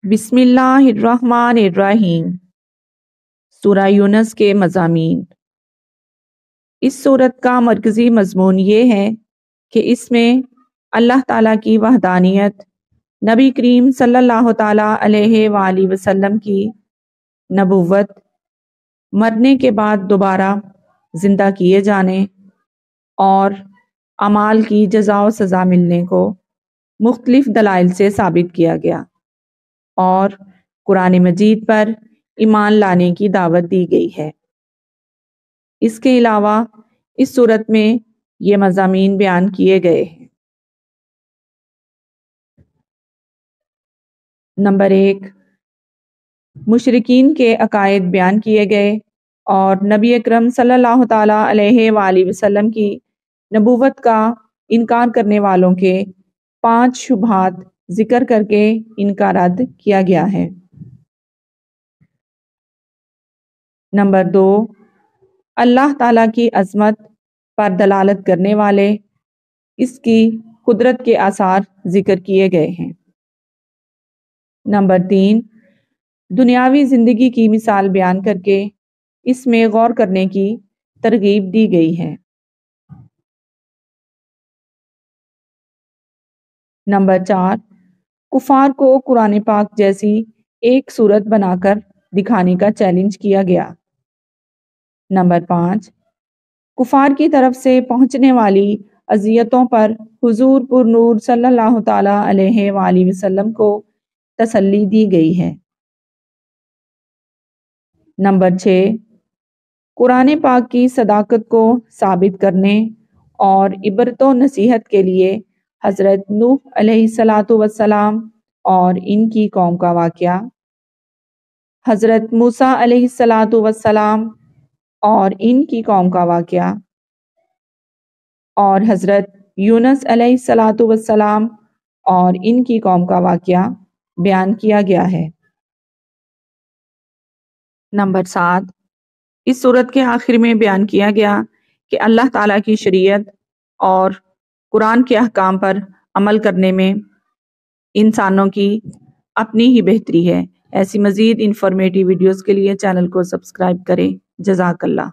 بسم اللہ الرحمن الرحیم۔ سورہ یونس کے مضامین۔ اس سورت کا مرکزی مضمون یہ ہے کہ اس میں اللہ تعالیٰ کی وحدانیت، نبی کریم صلی اللہ تعالیٰ علیہ وآلہ وسلم کی نبوت، مرنے کے بعد دوبارہ زندہ کیے جانے اور اعمال کی جزا و سزا ملنے کو مختلف دلائل سے ثابت کیا گیا اور قرآن مجید پر ایمان لانے کی دعوت دی گئی ہے۔ اس کے علاوہ اس صورت میں یہ مضامین بیان کیے گئے ہیں۔ نمبر 1، مشرکین کے عقائد بیان کیے گئے اور نبی اکرم صلی اللہ تعالیٰ علیہ وآلہ وسلم کی نبوت کا انکار کرنے والوں کے 5 شبہات ذکر کر کے ان کا رد کیا گیا ہے۔ نمبر 2، اللہ تعالیٰ کی عظمت پر دلالت کرنے والے اس کی قدرت کے آثار ذکر کیے گئے ہیں۔ نمبر 3، دنیاوی زندگی کی مثال بیان کر کے اس میں غور کرنے کی ترغیب دی گئی ہے۔ نمبر 4، کفار کو قرآن پاک جیسی ایک صورت بنا کر دکھانے کا چیلنج کیا گیا۔ نمبر 5، کفار کی طرف سے پہنچنے والی اذیتوں پر حضور پر نور صلی اللہ تعالیٰ علیہ وآلہ وسلم کو تسلی دی گئی ہے۔ نمبر 6، قرآن پاک کی صداقت کو ثابت کرنے اور عبرت و نصیحت کے لیے حضرت نوح علیہ السلام اور ان کی قوم کا واقعہ، حضرت موسیٰ علیہ السلام اور ان کی قوم کا واقعہ، اور حضرت یونس علیہ السلام اور ان کی قوم کا واقعہ بیان کیا گیا ہے۔ نمبر 7، اس سورت کے آخر میں بیان کیا گیا کہ اللہ تعالیٰ کی شریعت اور قرآن کے احکام پر عمل کرنے میں انسانوں کی اپنی ہی بہتری ہے۔ ایسی مزید انفارمیٹیو ویڈیوز کے لیے چینل کو سبسکرائب کریں۔ جزاک اللہ۔